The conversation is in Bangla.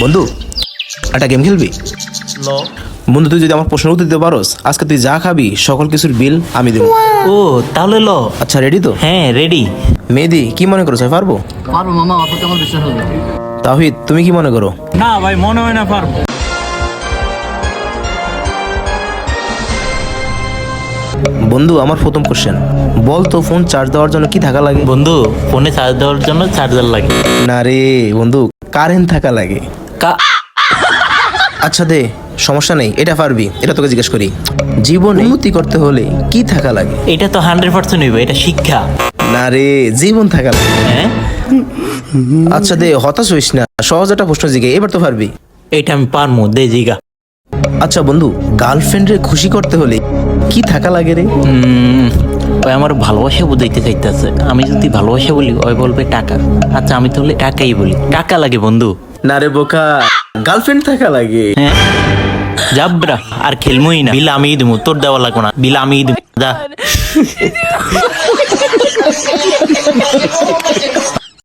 বন্ধু, একটা গেম খেলবি? বন্ধু, তুই যদি আমার প্রশ্ন উত্তর দিতে পারোস, আজকে তুই যা খাবি সকল কিছুর বিল আমি দেবো। ও তাহলে ল। আচ্ছা, রেডি তো? হ্যাঁ রেডি। মেহেদি, কি মনে করো আমি পারবো? পারবো মামা, অত আমার বিশ্বাস হবে। তাহিদ, তুমি কি মনে করো? না ভাই, মনে হয় না পারবো। বন্ধু, আমার প্রথম কোশ্চেন, বল তো ফোন চার্জ দেওয়ার জন্য কি থাকা লাগে? বন্ধু, ফোনে চার্জ দেওয়ার জন্য চার্জার লাগে। না রে বন্ধু, কারেন্ট থাকা লাগে। আচ্ছা দে, সমস্যা নেই, এটা পারবি, এটা তোকে জিজ্ঞেস করি। জীবনে উন্নতি করতে হলে কি থাকা লাগে? এটা তো 100% হইবে, এটা শিক্ষা। না রে, জীবন থাকা লাগে। হ্যাঁ, আচ্ছা দে, হতাশ হইস না, সহজ একটা প্রশ্ন জিগে, এবার তো পারবি। এটা আমি পারমু, দে জিগা। আচ্ছা বন্ধু, গার্লফ্রেন্ডে খুশি করতে হলে কি থাকা লাগে রে? ওই আমার ভালোবাসা বুঝাইতে চাইতেছে। আমি যদি ভালোবাসা বলি, ওই বলবে টাকা। আচ্ছা, আমি তাহলে টাকাই বলি। টাকা লাগে বন্ধু। না রে বোকা, গার্লফ্রেন্ড থাকা লাগে। হ্যাঁ, যাবরা আর খেলমুই না। বিল আমিই দেবো, তোর দেওয়া লাগবো না। বিল আমিই দেবো, যা।